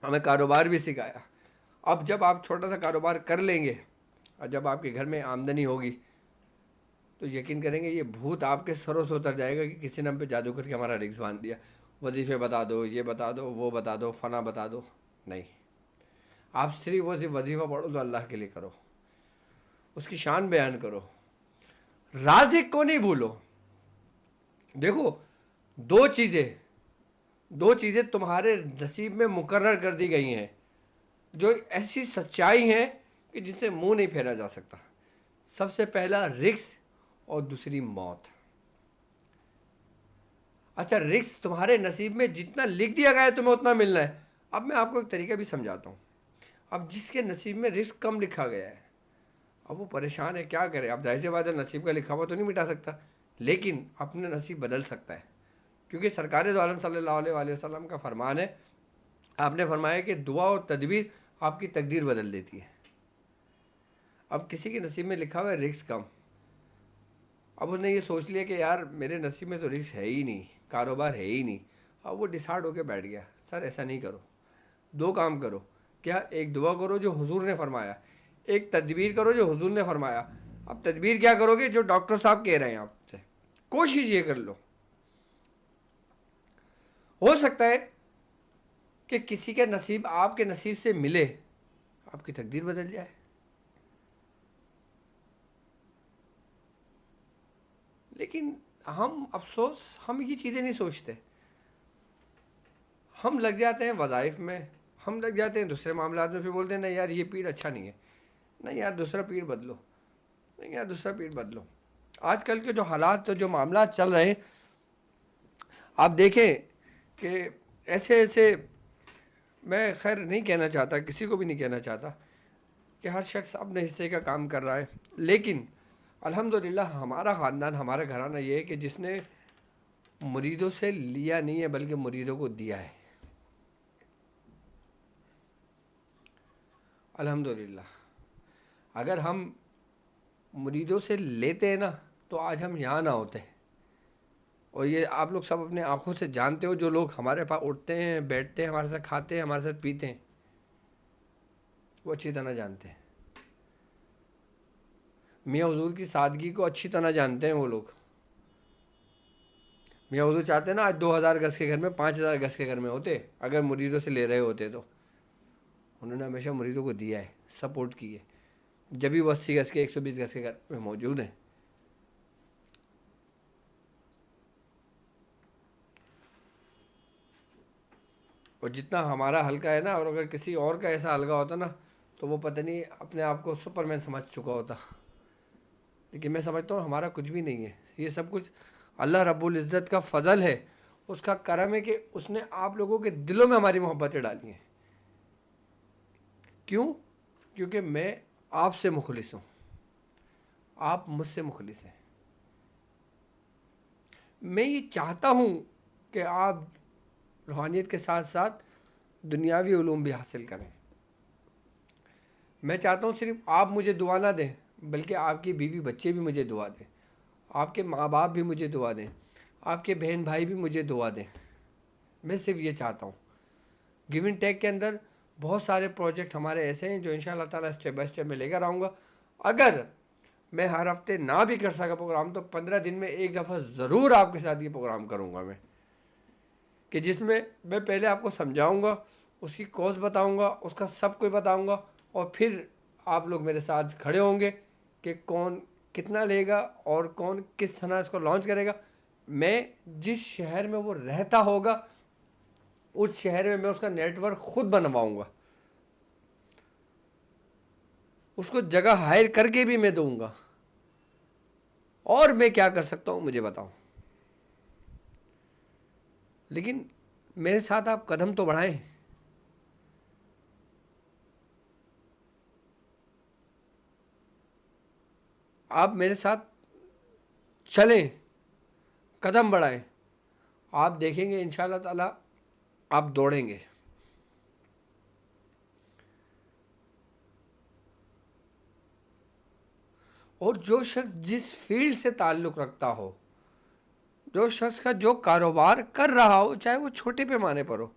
ہمیں کاروبار بھی سکھایا. اب جب آپ چھوٹا سا کاروبار کر لیں گے اور جب آپ کے گھر میں آمدنی ہوگی تو یقین کریں گے یہ بھوت آپ کے سروں سے اتر جائے گا کہ کسی نے ہم پہ جادو کر کے ہمارا رزق باندھ دیا, وظیفے بتا دو, یہ بتا دو, وہ بتا دو, فلاں بتا دو. نہیں, آپ صرف وہ صرف وظیفہ پڑھو تو اللہ کے لیے کرو, اس کی شان بیان کرو, رازق کو نہیں بھولو. دیکھو دو چیزیں تمہارے نصیب میں مقرر کر دی گئی ہیں جو ایسی سچائی ہیں کہ جن سے منہ نہیں پھیرا جا سکتا. سب سے پہلا رزق اور دوسری موت. اچھا, رزق تمہارے نصیب میں جتنا لکھ دیا گیا ہے تمہیں اتنا ملنا ہے. اب میں آپ کو ایک طریقہ بھی سمجھاتا ہوں. اب جس کے نصیب میں رزق کم لکھا گیا ہے, اب وہ پریشان ہے, کیا کرے. اب ظاہر سی بات ہے نصیب کا لکھا ہوا تو نہیں مٹا سکتا, لیکن اپنے نصیب بدل سکتا ہے. کیونکہ سرکار دو عالم صلی اللہ علیہ وآلہ وسلم کا فرمان ہے, آپ نے فرمایا کہ دعا اور تدبیر آپ کی تقدیر بدل دیتی ہے. اب کسی کے نصیب میں لکھا ہوا ہے رزق کم, اب اس نے یہ سوچ لیا کہ یار میرے نصیب میں تو رزق ہے ہی نہیں, کاروبار ہے ہی نہیں. اب وہ ڈیسائیڈ ہو کے بیٹھ گیا, سر ایسا نہیں کرو, دو کام کرو. کیا؟ ایک دعا کرو جو حضور نے فرمایا, ایک تدبیر کرو جو حضور نے فرمایا. اب تدبیر کیا کرو گے؟ جو ڈاکٹر صاحب کہہ رہے ہیں آپ سے. کوشش یہ کر لو, ہو سکتا ہے کہ کسی کا نصیب آپ کے نصیب سے ملے, آپ کی تقدیر بدل جائے. لیکن ہم افسوس, ہم یہ چیزیں نہیں سوچتے. ہم لگ جاتے ہیں وظائف میں, ہم لگ جاتے ہیں دوسرے معاملات میں, پھر بولتے ہیں نہیں یار یہ پیر اچھا نہیں ہے, نہیں یار دوسرا پیر بدلو, نہیں یار دوسرا پیر بدلو. آج کل کے جو حالات, جو معاملات چل رہے ہیں, آپ دیکھیں کہ ایسے میں خیر نہیں کہنا چاہتا, کسی کو بھی نہیں کہنا چاہتا کہ ہر شخص اپنے حصے کا کام کر رہا ہے. لیکن الحمدللہ ہمارا خاندان, ہمارا گھرانہ یہ ہے کہ جس نے مریدوں سے لیا نہیں ہے بلکہ مریدوں کو دیا ہے. الحمدللہ اگر ہم مریدوں سے لیتے ہیں نا تو آج ہم یہاں نہ ہوتے. اور یہ آپ لوگ سب اپنے آنکھوں سے جانتے ہو, جو لوگ ہمارے پاس اٹھتے ہیں, بیٹھتے ہیں, ہمارے ساتھ کھاتے ہیں, ہمارے ساتھ پیتے ہیں, وہ اچھی طرح جانتے ہیں. میاں حضور کی سادگی کو اچھی طرح جانتے ہیں وہ لوگ. میاں حضور چاہتے ہیں نا آج 2000 گز کے گھر میں 5000 گز کے گھر میں ہوتے اگر مریدوں سے لے رہے ہوتے تو. انہوں نے ہمیشہ مریدوں کو دیا ہے, سپورٹ کی ہے, جبھی وہ 80 گز کے 120 گز کے گھر میں موجود ہیں. اور جتنا ہمارا ہلکا ہے نا, اور اگر کسی اور کا ایسا ہلکا ہوتا نا تو وہ پتہ نہیں اپنے آپ کو سپر مین سمجھ چکا ہوتا. لیکن میں سمجھتا ہوں ہمارا کچھ بھی نہیں ہے, یہ سب کچھ اللہ رب العزت کا فضل ہے, اس کا کرم ہے کہ اس نے آپ لوگوں کے دلوں میں ہماری محبتیں ڈالی ہیں. کیوں؟ کیونکہ میں آپ سے مخلص ہوں, آپ مجھ سے مخلص ہیں. میں یہ چاہتا ہوں کہ آپ روحانیت کے ساتھ ساتھ دنیاوی علوم بھی حاصل کریں. میں چاہتا ہوں صرف آپ مجھے دعا نہ دیں, بلکہ آپ کی بیوی بچے بھی مجھے دعا دیں, آپ کے ماں باپ بھی مجھے دعا دیں, آپ کے بہن بھائی بھی مجھے دعا دیں. میں صرف یہ چاہتا ہوں. گیو اینڈ ٹیک کے اندر بہت سارے پروجیکٹ ہمارے ایسے ہیں جو انشاءاللہ تعالیٰ اسٹیپ بائی اسٹیپ میں لے کر آؤں گا. اگر میں ہر ہفتے نہ بھی کر سکا پروگرام تو 15 دن میں ایک دفعہ ضرور آپ کے ساتھ یہ پروگرام کروں گا میں, کہ جس میں میں پہلے آپ کو سمجھاؤں گا, اس کی کوز بتاؤں گا, اس کا سب کچھ بتاؤں گا, اور پھر آپ لوگ میرے ساتھ کھڑے ہوں گے کہ کون کتنا لے گا اور کون کس طرح اس کو لانچ کرے گا. میں جس شہر میں وہ رہتا ہوگا اس شہر میں اس کا نیٹ ورک خود بنواؤں گا, اس کو جگہ ہائر کر کے بھی میں دوں گا. اور میں کیا کر سکتا ہوں مجھے بتاؤ, لیکن میرے ساتھ آپ قدم تو بڑھائیں. آپ میرے ساتھ چلیں, قدم بڑھائیں, آپ دیکھیں گے انشاءاللہ تعالیٰ آپ دوڑیں گے. اور جو شخص جس فیلڈ سے تعلق رکھتا ہو, جو شخص کا جو کاروبار کر رہا ہو, چاہے وہ چھوٹے پیمانے پر ہو,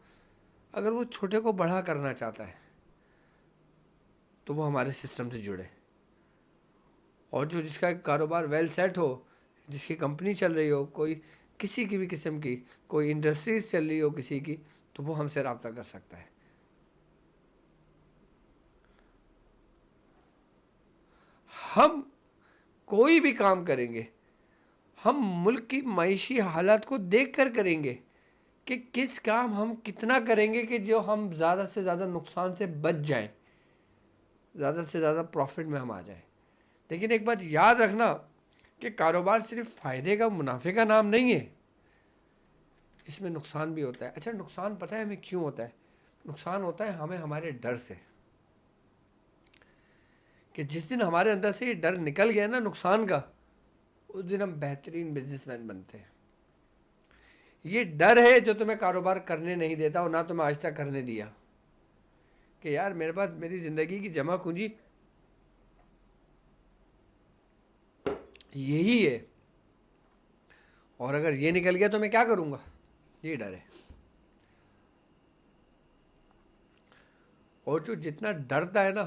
اگر وہ چھوٹے کو بڑا کرنا چاہتا ہے تو وہ ہمارے سسٹم سے جڑے. اور جو جس کا کاروبار ویل سیٹ ہو, جس کی کمپنی چل رہی ہو, کوئی کسی کی بھی قسم کی کوئی انڈسٹریز چل رہی ہو کسی کی, تو وہ ہم سے رابطہ کر سکتا ہے. ہم کوئی بھی کام کریں گے, ہم ملک کی معاشی حالات کو دیکھ کر کریں گے کہ کس کام ہم کتنا کریں گے کہ جو ہم زیادہ سے زیادہ نقصان سے بچ جائیں, زیادہ سے زیادہ پروفٹ میں ہم آ جائیں. لیکن ایک بات یاد رکھنا کہ کاروبار صرف فائدے کا منافع کا نام نہیں ہے, اس میں نقصان بھی ہوتا ہے. اچھا, نقصان پتہ ہے ہمیں کیوں ہوتا ہے؟ نقصان ہوتا ہے ہمیں ہمارے ڈر سے, کہ جس دن ہمارے اندر سے یہ ڈر نکل گیا نا نقصان کا, اس دن ہم بہترین بزنس مین بنتے ہیں. یہ ڈر ہے جو تمہیں کاروبار کرنے نہیں دیتا, اور نہ تمہیں آج تک کرنے دیا, کہ یار میرے پاس میری زندگی کی جمع پونجی یہی ہے, اور اگر یہ نکل گیا تو میں کیا کروں گا, یہ ڈر ہے. اور جو جتنا ڈرتا ہے نا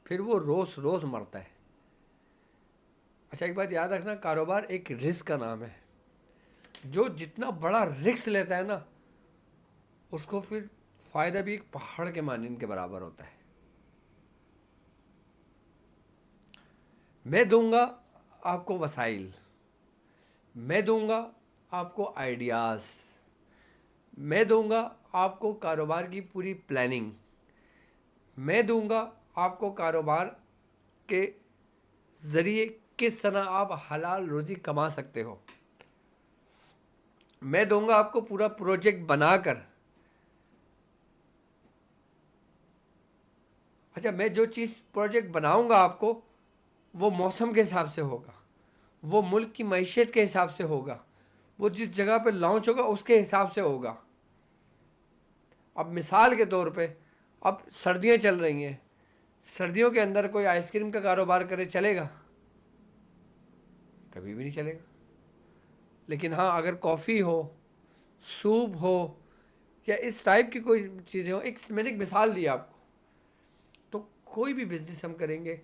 پھر وہ روز روز مرتا ہے. اچھا, ایک بات یاد رکھنا, کاروبار ایک رسک کا نام ہے. جو جتنا بڑا رسک لیتا ہے نا اس کو پھر فائدہ بھی ایک پہاڑ کے مانند کے برابر ہوتا ہے. میں دوں گا آپ کو وسائل, میں دوں گا آپ کو آئیڈیاز, میں دوں گا آپ کو کاروبار کی پوری پلاننگ, میں دوں گا آپ کو کاروبار کے ذریعے کس طرح آپ حلال روزی کما سکتے ہو, میں دوں گا آپ کو پورا پروجیکٹ بنا کر. اچھا, میں جو چیز پروجیکٹ بناؤں گا آپ کو وہ موسم کے حساب سے ہوگا, وہ ملک کی معیشت کے حساب سے ہوگا, وہ جس جگہ پہ لانچ ہوگا اس کے حساب سے ہوگا. اب مثال کے طور پہ اب سردیاں چل رہی ہیں, سردیوں کے اندر کوئی آئس کریم کا کاروبار کرے چلے گا؟ کبھی بھی نہیں چلے گا. لیکن ہاں, اگر کافی ہو, سوپ ہو, یا اس ٹائپ کی کوئی چیزیں ہوں, میں نے ایک مثال دی آپ کو, تو کوئی بھی بزنس ہم کریں گے,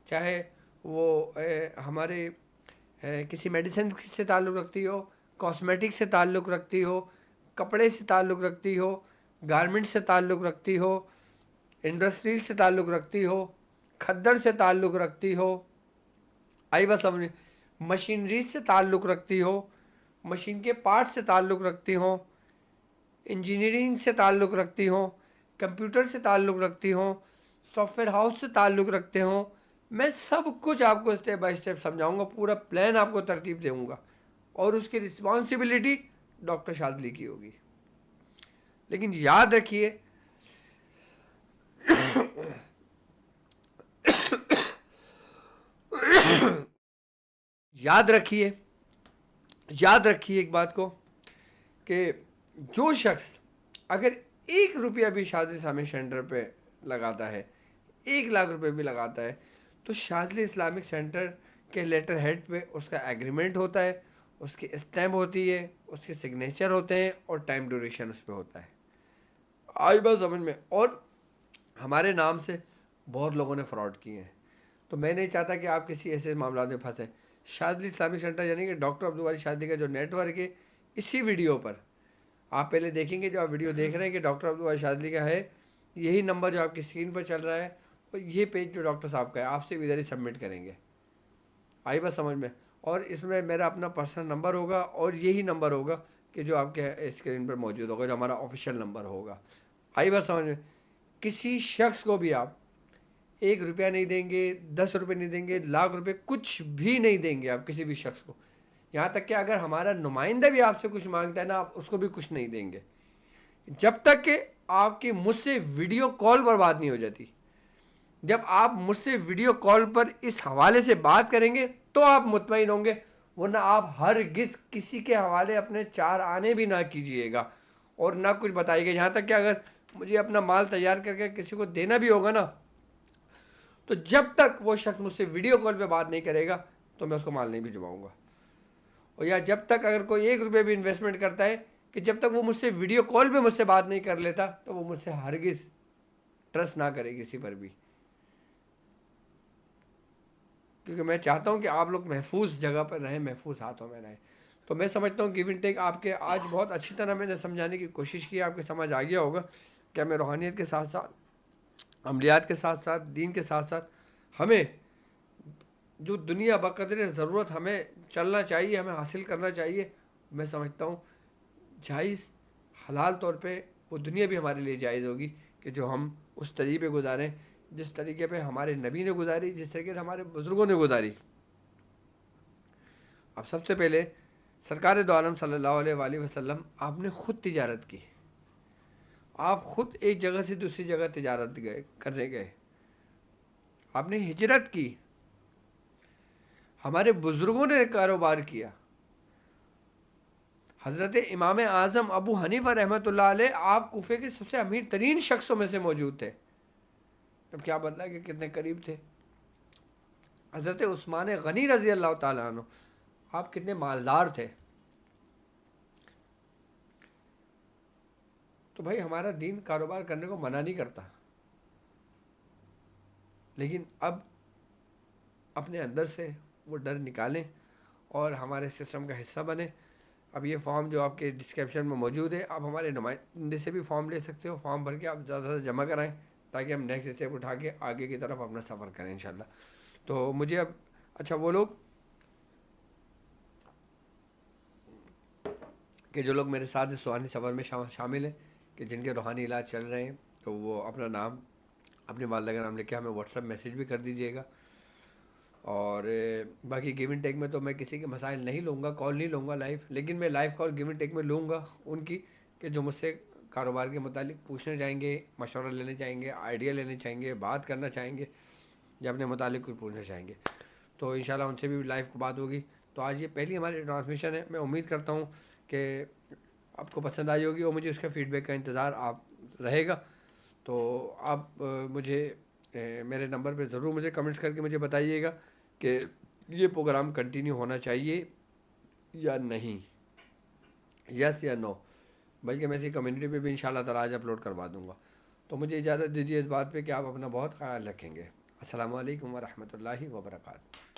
چاہے وہ ہمارے کسی میڈیسن سے تعلق رکھتی ہو, کاسمیٹک سے تعلق رکھتی ہو، کپڑے سے تعلق رکھتی ہو، گارمنٹ سے تعلق رکھتی ہو، انڈسٹریز سے تعلق رکھتی ہو، کھدر سے تعلق رکھتی ہو، آئی بس سمجھ، مشینری سے تعلق رکھتی ہو، مشین کے پارٹ سے تعلق رکھتی ہوں، انجینئرنگ سے تعلق رکھتی ہوں، کمپیوٹر سے تعلق رکھتی ہوں، سافٹ ویئر ہاؤس سے تعلق رکھتے ہوں، میں سب کچھ آپ کو اسٹیپ بائی اسٹیپ سمجھاؤں گا، پورا پلان آپ کو ترتیب دوں گا، اور اس کی رسپانسبلٹی ڈاکٹر شاذلی کی ہوگی. لیکن یاد رکھیے یاد رکھیے ایک بات کو کہ جو شخص اگر 1 روپیہ بھی شاذلی اسلامک سینٹر پہ لگاتا ہے، 1 لاکھ روپے بھی لگاتا ہے، تو شاذلی اسلامک سینٹر کے لیٹر ہیڈ پہ اس کا ایگریمنٹ ہوتا ہے، اس کی اسٹیمپ ہوتی ہے، اس کے سگنیچر ہوتے ہیں، اور ٹائم ڈیوریشن اس پہ ہوتا ہے. آئی بات سمجھ میں. اور ہمارے نام سے بہت لوگوں نے فراڈ کیے ہیں، تو میں نہیں چاہتا کہ آپ کسی ایسے معاملات میں پھنسیں. شاذلی اسلامک سینٹر یعنی کہ ڈاکٹر عبدالباری شاذلی کا جو نیٹ ورک ہے، اسی ویڈیو پر آپ پہلے دیکھیں گے، جو آپ ویڈیو دیکھ رہے ہیں کہ ڈاکٹر عبدالباری شاذلی کا ہے، یہی نمبر جو آپ کی اسکرین پر چل رہا ہے، اور یہ پیج جو ڈاکٹر صاحب کا ہے، آپ سے ادھر ہی سبمٹ کریں گے. آئی بات سمجھ میں. اور اس میں میرا اپنا پرسنل نمبر ہوگا، اور یہی نمبر ہوگا کہ جو آپ کے اسکرین پر موجود ہوگا، جو ہمارا آفیشیل نمبر ہوگا. آئی بات سمجھ میں. کسی شخص کو بھی آپ 1 روپیہ نہیں دیں گے، 10 روپے نہیں دیں گے، لاکھ روپے کچھ بھی نہیں دیں گے آپ کسی بھی شخص کو. یہاں تک کہ اگر ہمارا نمائندہ بھی آپ سے کچھ مانگتا ہے نا، آپ اس کو بھی کچھ نہیں دیں گے، جب تک کہ آپ کی مجھ سے ویڈیو کال پر بات نہیں ہو جاتی. جب آپ مجھ سے ویڈیو کال پر اس حوالے سے بات کریں گے تو آپ مطمئن ہوں گے، ورنہ آپ ہرگز کسی کے حوالے اپنے 4 آنے بھی نہ کیجئے گا، اور نہ کچھ بتائیے گا. یہاں تک کہ اگر مجھے اپنا مال تیار کر کے کسی کو دینا بھی ہوگا نا، تو جب تک وہ شخص مجھ سے ویڈیو کال پہ بات نہیں کرے گا تو میں اس کو مال نہیں بھجواؤں گا. اور یا جب تک اگر کوئی 1 روپے بھی انویسٹمنٹ کرتا ہے، کہ جب تک وہ مجھ سے ویڈیو کال پہ مجھ سے بات نہیں کر لیتا تو وہ مجھ سے ہرگز ٹرسٹ نہ کرے کسی پر بھی. کیونکہ میں چاہتا ہوں کہ آپ لوگ محفوظ جگہ پر رہیں، محفوظ ہاتھوں میں رہیں. تو میں سمجھتا ہوں گیو اینڈ ٹیک آپ کے آج بہت اچھی طرح میں نے سمجھانے کی کوشش کی، آپ کے سمجھ آ گیا ہوگا کہ ہمیں روحانیت کے ساتھ ساتھ، عملیات کے ساتھ ساتھ، دین کے ساتھ ساتھ، ہمیں جو دنیا بقدر ضرورت ہمیں چلنا چاہیے، ہمیں حاصل کرنا چاہیے. میں سمجھتا ہوں جائز حلال طور پہ وہ دنیا بھی ہمارے لیے جائز ہوگی، کہ جو ہم اس طریقے پہ گزاریں جس طریقے پہ ہمارے نبی نے گزاری، جس طریقے سے ہمارے بزرگوں نے گزاری. اب سب سے پہلے سرکار دو عالم صلی اللہ علیہ وآلہ وسلم، آپ نے خود تجارت کی، آپ خود ایک جگہ سے دوسری جگہ تجارت کرنے گئے، آپ نے ہجرت کی. ہمارے بزرگوں نے کاروبار کیا. حضرت امام اعظم ابو حنیفہ رحمۃ اللہ علیہ، آپ کوفے کے سب سے امیر ترین شخصوں میں سے موجود تھے. تب کیا بدلا کہ کتنے قریب تھے. حضرت عثمان غنی رضی اللہ تعالیٰ عنہ، آپ کتنے مالدار تھے. تو بھائی ہمارا دین کاروبار کرنے کو منع نہیں کرتا، لیکن اب اپنے اندر سے وہ ڈر نکالیں اور ہمارے سسٹم کا حصہ بنیں. اب یہ فارم جو آپ کے ڈسکرپشن میں موجود ہے، آپ ہمارے نمائندے سے بھی فارم لے سکتے ہو. فارم بھر کے آپ زیادہ سے زیادہ جمع کرائیں تاکہ ہم نیکسٹ اسٹیپ اٹھا کے آگے کی طرف اپنا سفر کریں انشاءاللہ. تو مجھے اب اچھا وہ لوگ کہ جو لوگ میرے ساتھ اس روحانی سفر میں شامل ہیں، کہ جن کے روحانی علاج چل رہے ہیں، تو وہ اپنا نام، اپنی والدہ کا نام لکھ کے ہمیں واٹس ایپ میسیج بھی کر دیجیے گا. اور باقی گیو اینڈ ٹیک میں تو میں کسی کے مسائل نہیں لوں گا، کال نہیں لوں گا لائیو، لیکن میں live call give and take میں لوں گا ان کی کہ جو مجھ سے کاروبار کے متعلق پوچھنا چاہیں گے، مشورہ لینے چاہیں گے، آئیڈیا لینے چاہیں گے، بات کرنا چاہیں گے، یا اپنے متعلق کچھ پوچھنا چاہیں گے، تو انشاءاللہ ان سے بھی لائیو کو بات ہوگی. تو آج یہ پہلی ہماری ٹرانسمیشن ہے. میں امید کرتا ہوں کہ آپ کو پسند آئی ہوگی، اور مجھے اس کا فیڈ بیک کا انتظار آپ رہے گا. تو آپ مجھے میرے نمبر پہ ضرور مجھے کمنٹس کر کے مجھے بتائیے گا کہ یہ پروگرام کنٹینیو ہونا چاہیے یا نہیں، یس یا نو. بلکہ میں اسی کمیونٹی پہ بھی انشاءاللہ تعالیٰ آج اپلوڈ کروا دوں گا. تو مجھے اجازت دیجیے اس بات پہ کہ آپ اپنا بہت خیال رکھیں گے. السلام علیکم ورحمۃ اللہ وبرکاتہ.